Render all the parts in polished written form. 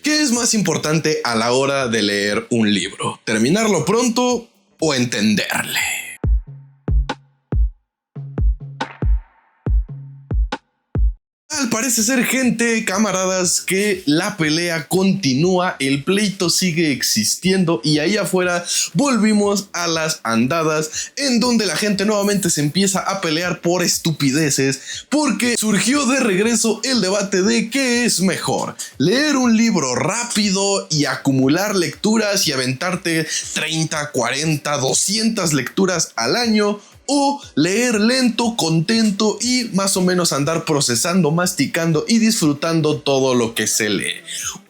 ¿Qué es más importante a la hora de leer un libro? ¿Terminarlo pronto o entenderle? Parece ser, gente, camaradas, que la pelea continúa, el pleito sigue existiendo y ahí afuera volvimos a las andadas, en donde la gente nuevamente se empieza a pelear por estupideces, porque surgió de regreso el debate de qué es mejor: leer un libro rápido y acumular lecturas y aventarte 30, 40, 200 lecturas al año, o leer lento, contento y más o menos andar procesando, masticando y disfrutando todo lo que se lee.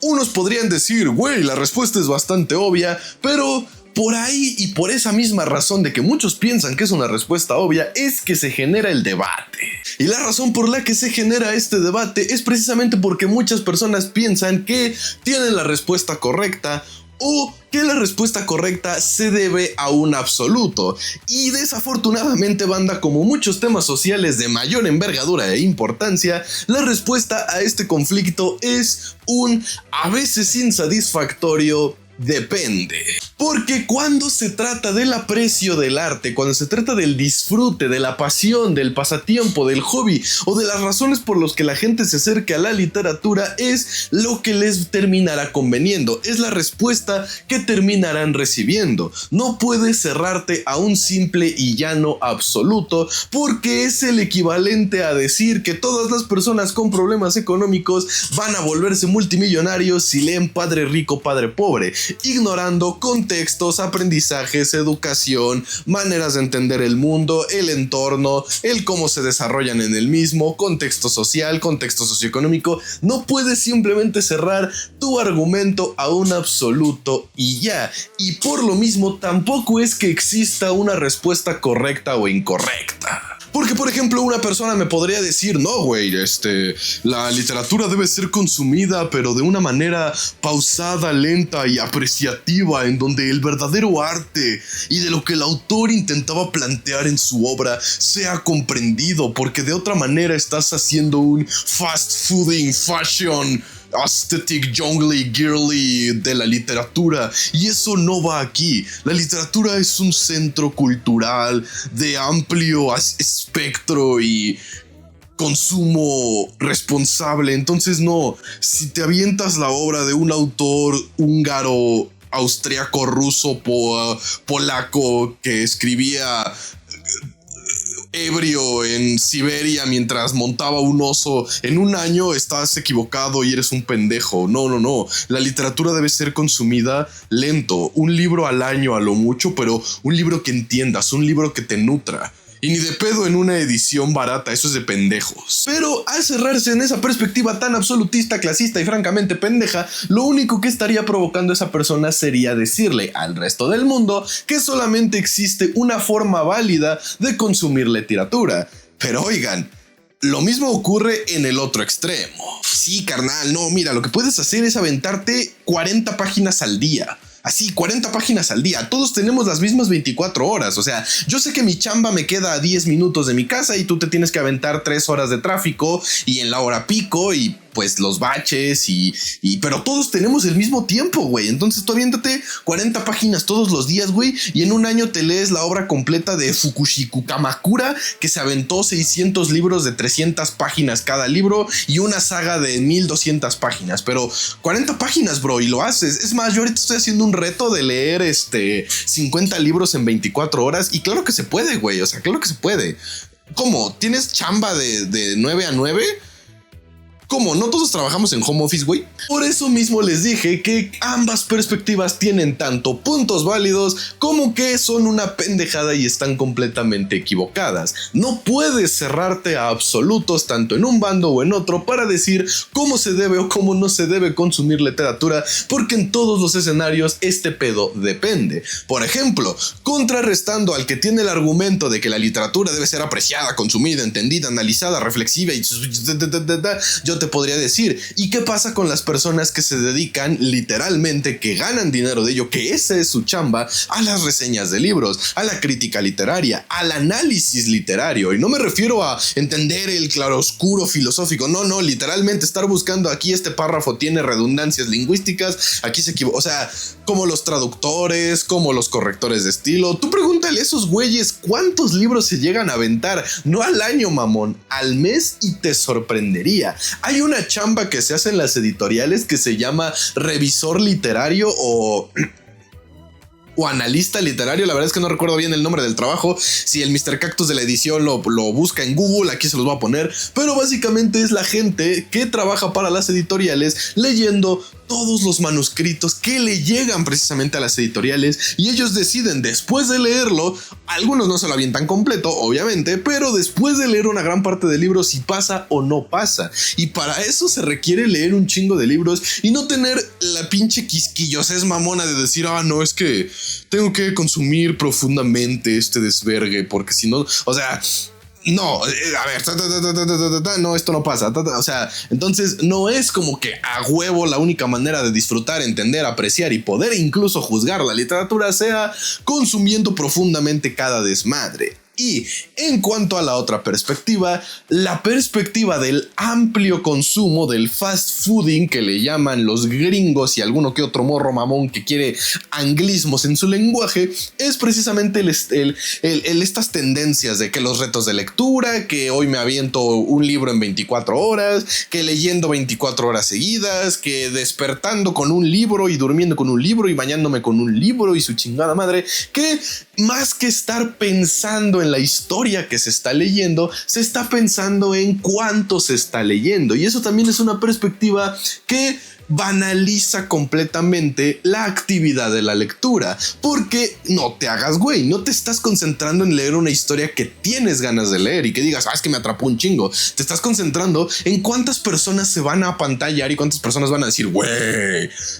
Unos podrían decir, güey, la respuesta es bastante obvia, pero por ahí y por esa misma razón de que muchos piensan que es una respuesta obvia es que se genera el debate. Y la razón por la que se genera este debate es precisamente porque muchas personas piensan que tienen la respuesta correcta, o que la respuesta correcta se debe a un absoluto. Y desafortunadamente, banda, como muchos temas sociales de mayor envergadura e importancia, la respuesta a este conflicto es un a veces insatisfactorio depende. Porque cuando se trata del aprecio del arte, cuando se trata del disfrute, de la pasión, del pasatiempo, del hobby o de las razones por las que la gente se acerca a la literatura, es lo que les terminará conveniendo, es la respuesta que terminarán recibiendo. No puedes cerrarte a un simple y llano absoluto, porque es el equivalente a decir que todas las personas con problemas económicos van a volverse multimillonarios si leen Padre Rico, Padre Pobre, ignorando contextos, aprendizajes, educación, maneras de entender el mundo, el entorno, el cómo se desarrollan en el mismo, contexto social, contexto socioeconómico. No puedes simplemente cerrar tu argumento a un absoluto y ya. Y por lo mismo tampoco es que exista una respuesta correcta o incorrecta. Porque, por ejemplo, una persona me podría decir, no, güey, la literatura debe ser consumida, pero de una manera pausada, lenta y apreciativa, en donde el verdadero arte y de lo que el autor intentaba plantear en su obra sea comprendido, porque de otra manera estás haciendo un fast fooding fashion aesthetic, jungly, girly de la literatura, y eso no va aquí. La literatura es un centro cultural de amplio espectro y consumo responsable. Entonces no, si te avientas la obra de un autor húngaro, austriaco, ruso, polaco, que escribía ebrio en Siberia mientras montaba un oso, en un año estás equivocado y eres un pendejo. No. La literatura debe ser consumida lento, un libro al año a lo mucho, pero un libro que entiendas, un libro que te nutra. Y ni de pedo en una edición barata, eso es de pendejos. Pero al cerrarse en esa perspectiva tan absolutista, clasista y francamente pendeja, lo único que estaría provocando esa persona sería decirle al resto del mundo que solamente existe una forma válida de consumir literatura. Pero oigan, lo mismo ocurre en el otro extremo. Sí, carnal, no, mira, lo que puedes hacer es aventarte 40 páginas al día. Así, 40 páginas al día. Todos tenemos las mismas 24 horas. O sea, yo sé que mi chamba me queda a 10 minutos de mi casa y tú te tienes que aventar 3 horas de tráfico y en la hora pico y pues los baches pero todos tenemos el mismo tiempo, güey. Entonces tú aviéntate 40 páginas todos los días, güey, y en un año te lees la obra completa de Fukushiku Kamakura, que se aventó 600 libros de 300 páginas cada libro y una saga de 1200 páginas. Pero 40 páginas, bro, y lo haces. Es más, yo ahorita estoy haciendo un reto de leer 50 libros en 24 horas y claro que se puede, güey. O sea, claro que se puede. ¿Cómo? ¿Tienes chamba de 9 a 9? ¿Cómo? ¿No todos trabajamos en home office, güey? Por eso mismo les dije que ambas perspectivas tienen tanto puntos válidos como que son una pendejada y están completamente equivocadas. No puedes cerrarte a absolutos tanto en un bando o en otro para decir cómo se debe o cómo no se debe consumir literatura, porque en todos los escenarios este pedo depende. Por ejemplo, contrarrestando al que tiene el argumento de que la literatura debe ser apreciada, consumida, entendida, analizada, reflexiva y yo yo te podría decir, ¿y qué pasa con las personas que se dedican literalmente, que ganan dinero de ello, que esa es su chamba, a las reseñas de libros, a la crítica literaria, al análisis literario? Y no me refiero a entender el claroscuro filosófico, no, literalmente estar buscando aquí este párrafo tiene redundancias lingüísticas, aquí se equivoca, o sea, como los traductores, como los correctores de estilo. Tú pregúntale a esos güeyes cuántos libros se llegan a aventar, no al año, mamón, al mes, y te sorprendería. Hay una chamba que se hace en las editoriales que se llama revisor literario o analista literario. La verdad es que no recuerdo bien el nombre del trabajo. Si el Mr. Cactus de la edición lo busca en Google, aquí se los voy a poner. Pero básicamente es la gente que trabaja para las editoriales leyendo todos los manuscritos que le llegan precisamente a las editoriales, y ellos deciden, después de leerlo, algunos no se lo avientan completo, obviamente, pero después de leer una gran parte del libro, si pasa o no pasa. Y para eso se requiere leer un chingo de libros y no tener la pinche quisquillosez mamona de decir, no, es que tengo que consumir profundamente este desvergue, porque si no, o sea, no, a ver, no, esto no pasa, o sea, entonces no es como que a huevo la única manera de disfrutar, entender, apreciar y poder incluso juzgar la literatura sea consumiendo profundamente cada desmadre. Y en cuanto a la otra perspectiva, la perspectiva del amplio consumo, del fast fooding que le llaman los gringos y alguno que otro morro mamón que quiere anglismos en su lenguaje, es precisamente estas tendencias de que los retos de lectura, que hoy me aviento un libro en 24 horas, que leyendo 24 horas seguidas, que despertando con un libro y durmiendo con un libro y bañándome con un libro y su chingada madre, que más que estar pensando en la historia que se está leyendo, se está pensando en cuánto se está leyendo. Y eso también es una perspectiva que banaliza completamente la actividad de la lectura, porque no te hagas güey, no te estás concentrando en leer una historia que tienes ganas de leer y que digas, es que me atrapó un chingo. Te estás concentrando en cuántas personas se van a apantallar y cuántas personas van a decir, güey,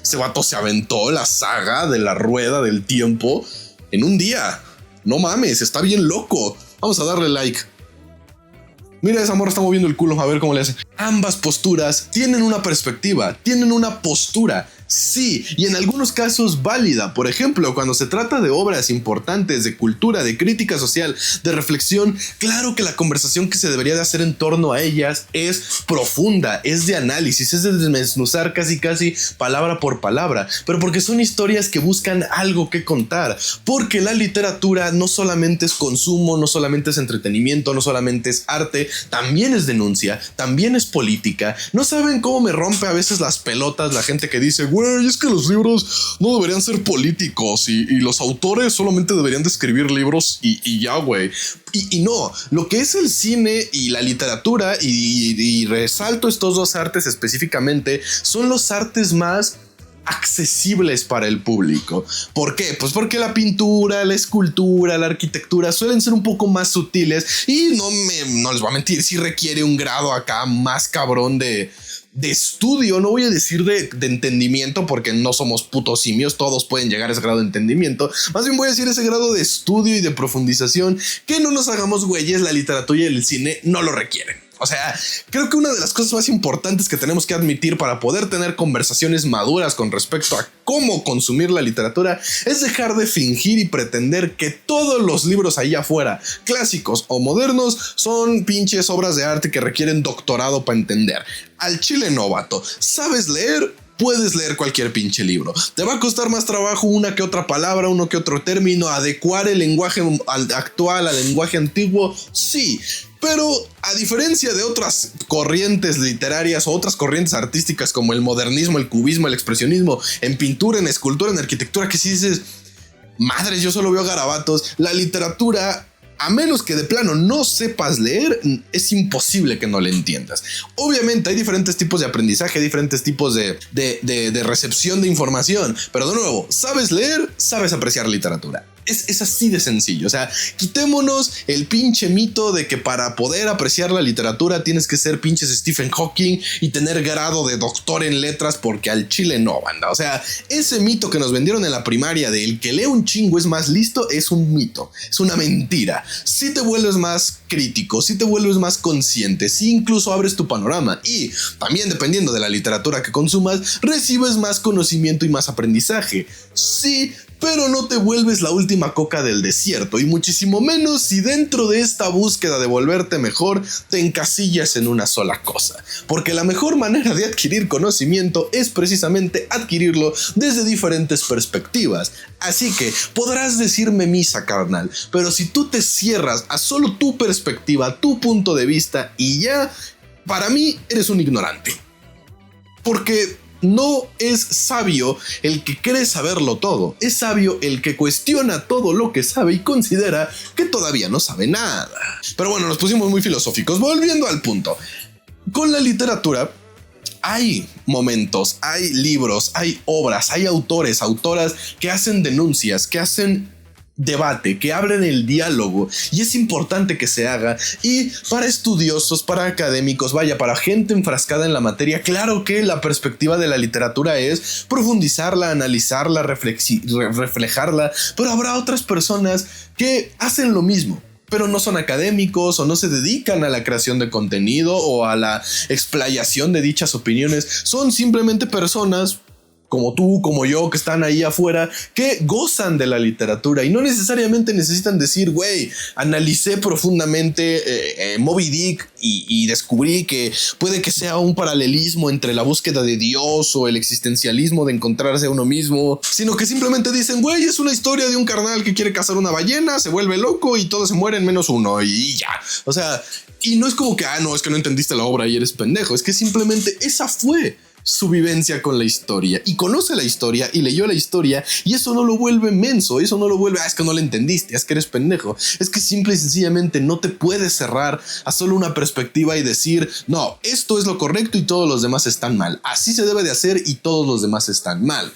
ese vato se aventó la saga de la rueda del tiempo en un día. No mames, está bien loco. Vamos a darle like. Mira, esa morra está moviendo el culo, a ver cómo le hace. Ambas posturas tienen una perspectiva, tienen una postura. Sí, y en algunos casos válida. Por ejemplo, cuando se trata de obras importantes de cultura, de crítica social, de reflexión, claro que la conversación que se debería de hacer en torno a ellas es profunda, es de análisis, es de desmenuzar casi palabra por palabra, pero porque son historias que buscan algo que contar, porque la literatura no solamente es consumo, no solamente es entretenimiento, no solamente es arte, también es denuncia, también es política. No saben cómo me rompe a veces las pelotas la gente que dice, güey, es que los libros no deberían ser políticos y los autores solamente deberían de escribir libros y ya, güey. Y no, lo que es el cine y la literatura, y resalto estos dos artes específicamente, son los artes más accesibles para el público. ¿Por qué? Pues porque la pintura, la escultura, la arquitectura suelen ser un poco más sutiles y no les voy a mentir, sí requiere un grado acá más cabrón de estudio, no voy a decir de entendimiento, porque no somos putos simios, todos pueden llegar a ese grado de entendimiento, más bien voy a decir ese grado de estudio y de profundización, que no nos hagamos güeyes, la literatura y el cine no lo requieren. O sea, creo que una de las cosas más importantes que tenemos que admitir para poder tener conversaciones maduras con respecto a cómo consumir la literatura es dejar de fingir y pretender que todos los libros ahí afuera, clásicos o modernos, son pinches obras de arte que requieren doctorado para entender. Al chile novato, ¿sabes leer? Puedes leer cualquier pinche libro. Te va a costar más trabajo una que otra palabra, uno que otro término, adecuar el lenguaje actual al lenguaje antiguo, sí. Pero a diferencia de otras corrientes literarias o otras corrientes artísticas como el modernismo, el cubismo, el expresionismo, en pintura, en escultura, en arquitectura, que si dices, madres, yo solo veo garabatos, la literatura, a menos que de plano no sepas leer, es imposible que no le entiendas. Obviamente hay diferentes tipos de aprendizaje, diferentes tipos de recepción de información, pero de nuevo, sabes leer, sabes apreciar literatura. Es así de sencillo. O sea, quitémonos el pinche mito de que para poder apreciar la literatura tienes que ser pinches Stephen Hawking y tener grado de doctor en letras, porque al chile no, banda. O sea, ese mito que nos vendieron en la primaria de el que lee un chingo es más listo es un mito, es una mentira. Si te vuelves más crítico, si te vuelves más consciente, si incluso abres tu panorama y también dependiendo de la literatura que consumas, recibes más conocimiento y más aprendizaje. Sí, pero no te vuelves la última coca del desierto, y muchísimo menos si dentro de esta búsqueda de volverte mejor te encasillas en una sola cosa, porque la mejor manera de adquirir conocimiento es precisamente adquirirlo desde diferentes perspectivas. Así que podrás decirme misa, carnal, pero si tú te cierras a solo tu perspectiva, tu punto de vista y ya, para mí eres un ignorante, porque no es sabio el que cree saberlo todo, es sabio el que cuestiona todo lo que sabe y considera que todavía no sabe nada. Pero bueno, nos pusimos muy filosóficos. Volviendo al punto, con la literatura hay momentos, hay libros, hay obras, hay autores, autoras que hacen denuncias, que hacen debate, que abren el diálogo, y es importante que se haga. Y para estudiosos, para académicos, vaya, para gente enfrascada en la materia, claro que la perspectiva de la literatura es profundizarla, analizarla, reflejarla, pero habrá otras personas que hacen lo mismo, pero no son académicos o no se dedican a la creación de contenido o a la explayación de dichas opiniones. Son simplemente personas como tú, como yo, que están ahí afuera, que gozan de la literatura y no necesariamente necesitan decir, güey, analicé profundamente Moby Dick y descubrí que puede que sea un paralelismo entre la búsqueda de Dios o el existencialismo de encontrarse a uno mismo, sino que simplemente dicen, güey, es una historia de un carnal que quiere cazar una ballena, se vuelve loco y todos se mueren menos uno y ya. O sea, y no es como que, no, es que no entendiste la obra y eres pendejo, es que simplemente esa fue su vivencia con la historia y conoce la historia y leyó la historia, y eso no lo vuelve menso, eso no lo vuelve, es que no lo entendiste, es que eres pendejo. Es que simple y sencillamente no te puedes cerrar a solo una perspectiva y decir, no, esto es lo correcto y todos los demás están mal, así se debe de hacer y todos los demás están mal,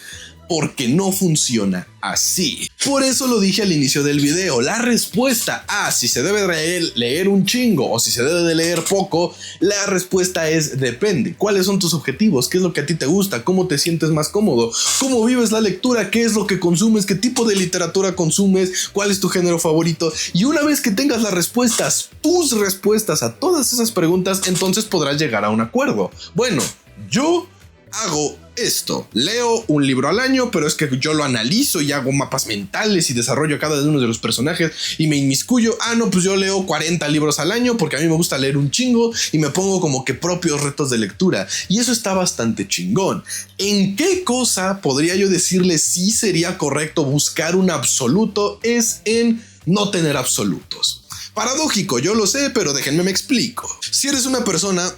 porque no funciona así. Por eso lo dije al inicio del video, la respuesta a si se debe leer un chingo o si se debe de leer poco, la respuesta es depende. ¿Cuáles son tus objetivos? ¿Qué es lo que a ti te gusta? ¿Cómo te sientes más cómodo? ¿Cómo vives la lectura? ¿Qué es lo que consumes? ¿Qué tipo de literatura consumes? ¿Cuál es tu género favorito? Y una vez que tengas las respuestas, tus respuestas a todas esas preguntas, entonces podrás llegar a un acuerdo. Bueno, yo hago esto, leo un libro al año, pero es que yo lo analizo y hago mapas mentales y desarrollo cada uno de los personajes y me inmiscuyo. No, pues yo leo 40 libros al año porque a mí me gusta leer un chingo y me pongo como que propios retos de lectura, y eso está bastante chingón. ¿En qué cosa podría yo decirle si sería correcto buscar un absoluto? Es en no tener absolutos. Paradójico, yo lo sé, pero déjenme me explico. Si eres una persona,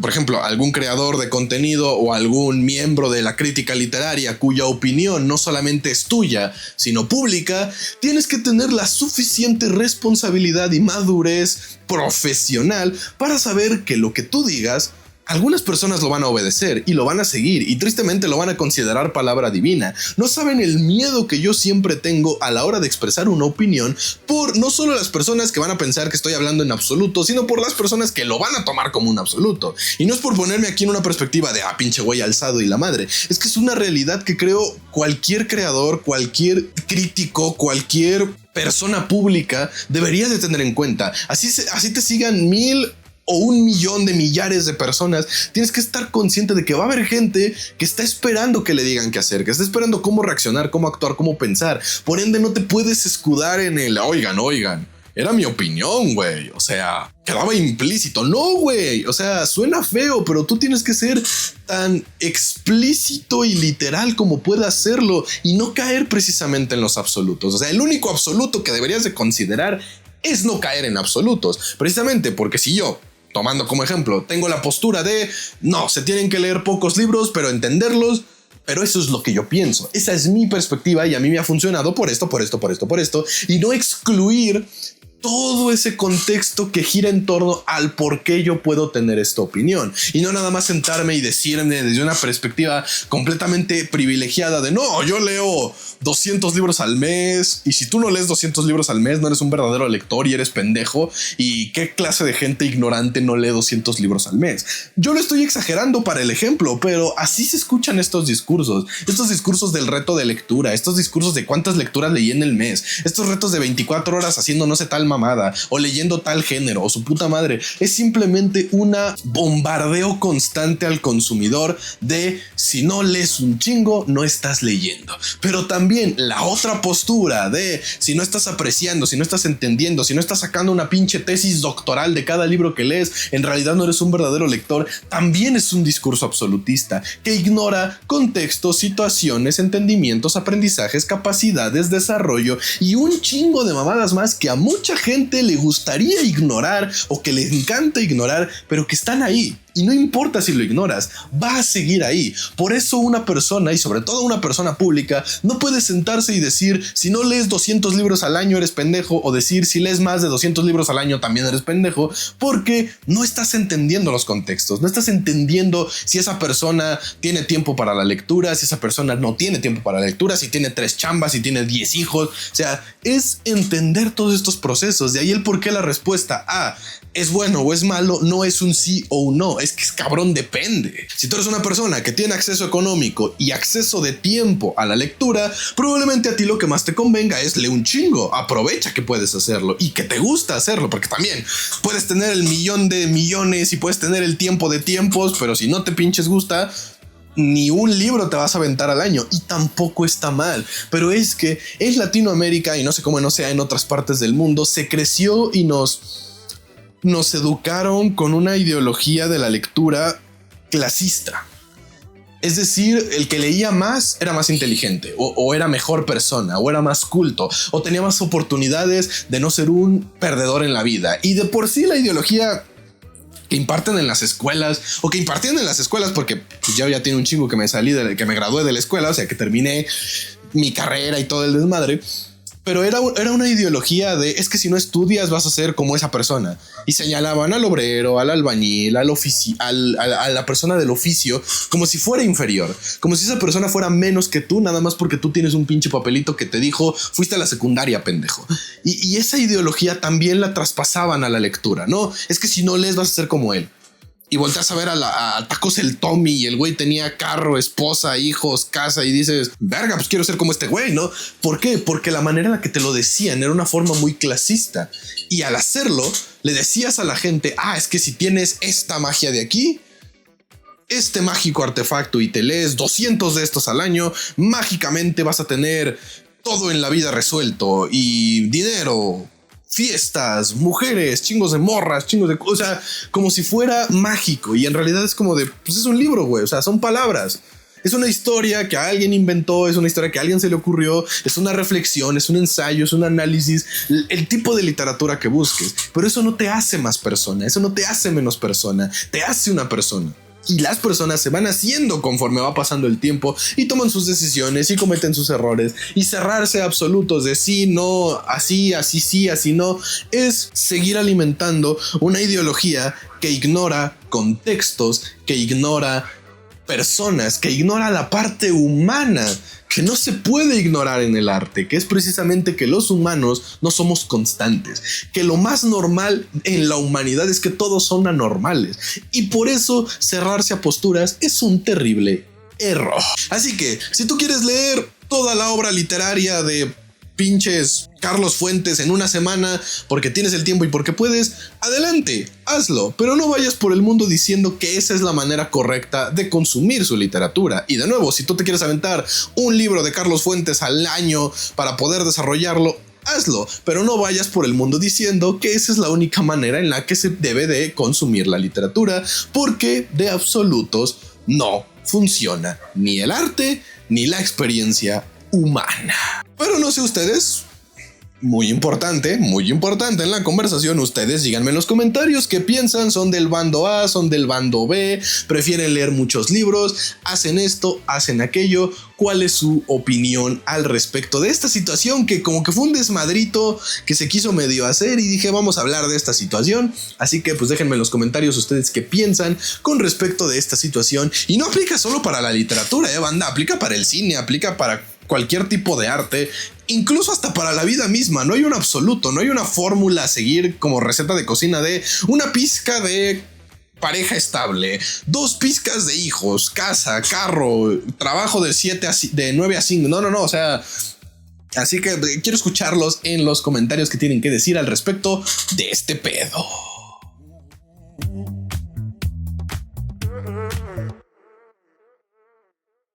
por ejemplo, algún creador de contenido o algún miembro de la crítica literaria cuya opinión no solamente es tuya, sino pública, tienes que tener la suficiente responsabilidad y madurez profesional para saber que lo que tú digas, algunas personas lo van a obedecer y lo van a seguir y tristemente lo van a considerar palabra divina. No saben el miedo que yo siempre tengo a la hora de expresar una opinión, por no solo las personas que van a pensar que estoy hablando en absoluto, sino por las personas que lo van a tomar como un absoluto. Y no es por ponerme aquí en una perspectiva de pinche güey alzado y la madre. Es que es una realidad que creo cualquier creador, cualquier crítico, cualquier persona pública debería de tener en cuenta. Así te sigan 1000 o 1.000.000 de millares de personas, tienes que estar consciente de que va a haber gente que está esperando que le digan qué hacer, que está esperando cómo reaccionar, cómo actuar, cómo pensar. Por ende, no te puedes escudar en el oigan, era mi opinión, güey. O sea, quedaba implícito. No, güey. O sea, suena feo, pero tú tienes que ser tan explícito y literal como puedas hacerlo y no caer precisamente en los absolutos. O sea, el único absoluto que deberías de considerar es no caer en absolutos. Precisamente porque si yo, tomando como ejemplo, tengo la postura de no, se tienen que leer pocos libros, pero entenderlos. Pero eso es lo que yo pienso. Esa es mi perspectiva y a mí me ha funcionado por esto. Y no excluir todo ese contexto que gira en torno al por qué yo puedo tener esta opinión. Y no nada más sentarme y decirme desde una perspectiva completamente privilegiada de no, yo leo 200 libros al mes y si tú no lees 200 libros al mes no eres un verdadero lector y eres pendejo. ¿Y qué clase de gente ignorante no lee 200 libros al mes? Yo lo estoy exagerando para el ejemplo, pero así se escuchan estos discursos del reto de lectura, estos discursos de cuántas lecturas leí en el mes, estos retos de 24 horas haciendo no sé tal mamada o leyendo tal género o su puta madre. Es simplemente un bombardeo constante al consumidor de si no lees un chingo no estás leyendo. Pero también la otra postura de si no estás apreciando, si no estás entendiendo, si no estás sacando una pinche tesis doctoral de cada libro que lees, en realidad no eres un verdadero lector. También es un discurso absolutista que ignora contextos, situaciones, entendimientos, aprendizajes, capacidades, desarrollo y un chingo de mamadas más que a mucha gente le gustaría ignorar o que les encanta ignorar, pero que están ahí. Y no importa si lo ignoras, va a seguir ahí. Por eso una persona, y sobre todo una persona pública, no puede sentarse y decir si no lees 200 libros al año eres pendejo, o decir si lees más de 200 libros al año también eres pendejo, porque no estás entendiendo los contextos, no estás entendiendo si esa persona tiene tiempo para la lectura, si esa persona no tiene tiempo para la lectura, si tiene 3 chambas, si tiene 10 hijos. O sea, es entender todos estos procesos. De ahí el por qué la respuesta a ¿es bueno o es malo? No es un sí o un no, es que es cabrón, depende. Si tú eres una persona que tiene acceso económico y acceso de tiempo a la lectura, probablemente a ti lo que más te convenga es leer un chingo. Aprovecha que puedes hacerlo y que te gusta hacerlo, porque también puedes tener el millón de millones y puedes tener el tiempo de tiempos, pero si no te pinches gusta, ni un libro te vas a aventar al año, y tampoco está mal. Pero es que en Latinoamérica, y no sé cómo no sea en otras partes del mundo, se creció y nos educaron con una ideología de la lectura clasista. Es decir, el que leía más era más inteligente, o era mejor persona, o era más culto, o tenía más oportunidades de no ser un perdedor en la vida. Y de por sí la ideología que imparten en las escuelas, o que impartían en las escuelas, porque pues ya tiene un chingo que me gradué de la escuela, o sea que terminé mi carrera y todo el desmadre. Pero era una ideología de es que si no estudias vas a ser como esa persona. Y señalaban al obrero, al albañil, a la persona del oficio como si fuera inferior. Como si esa persona fuera menos que tú, nada más porque tú tienes un pinche papelito que te dijo fuiste a la secundaria, pendejo. Y esa ideología también la traspasaban a la lectura, ¿no? Es que si no lees vas a ser como él. Y volteas a ver a Tacos el Tommy y el güey tenía carro, esposa, hijos, casa y dices, verga, pues quiero ser como este güey, ¿no? ¿Por qué? Porque la manera en la que te lo decían era una forma muy clasista. Y al hacerlo, le decías a la gente, es que si tienes esta magia de aquí, este mágico artefacto y te lees 200 de estos al año, mágicamente vas a tener todo en la vida resuelto y dinero, fiestas, mujeres, chingos de morras, chingos de cosas, o sea, como si fuera mágico. Y en realidad es como de, pues es un libro, güey, o sea, son palabras. Es una historia que alguien inventó, es una historia que a alguien se le ocurrió, es una reflexión, es un ensayo, es un análisis, el tipo de literatura que busques. Pero eso no te hace más persona, eso no te hace menos persona, te hace una persona. Y las personas se van haciendo conforme va pasando el tiempo y toman sus decisiones y cometen sus errores. Y cerrarse a absolutos de sí, no, así, así sí, así no, es seguir alimentando una ideología que ignora contextos, que ignora personas, que ignora la parte humana que no se puede ignorar en el arte, que es precisamente que los humanos no somos constantes, que lo más normal en la humanidad es que todos son anormales, y por eso cerrarse a posturas es un terrible error. Así que si tú quieres leer toda la obra literaria de pinches Carlos Fuentes en una semana porque tienes el tiempo y porque puedes, adelante, hazlo, pero no vayas por el mundo diciendo que esa es la manera correcta de consumir su literatura. Y de nuevo, si tú te quieres aventar un libro de Carlos Fuentes al año para poder desarrollarlo, hazlo, pero no vayas por el mundo diciendo que esa es la única manera en la que se debe de consumir la literatura, porque de absolutos no funciona ni el arte ni la experiencia humana. Pero no sé ustedes, muy importante en la conversación, ustedes díganme en los comentarios qué piensan, son del bando A, son del bando B, prefieren leer muchos libros, hacen esto, hacen aquello, cuál es su opinión al respecto de esta situación que como que fue un desmadrito que se quiso medio hacer y dije vamos a hablar de esta situación, así que pues déjenme en los comentarios ustedes qué piensan con respecto de esta situación y no aplica solo para la literatura, banda, aplica para el cine, aplica para cualquier tipo de arte, incluso hasta para la vida misma. No hay un absoluto, no hay una fórmula a seguir como receta de cocina de una pizca de pareja estable, 2 pizcas de hijos, casa, carro, trabajo de 9 a 5. No, o sea, así que quiero escucharlos en los comentarios que tienen que decir al respecto de este pedo.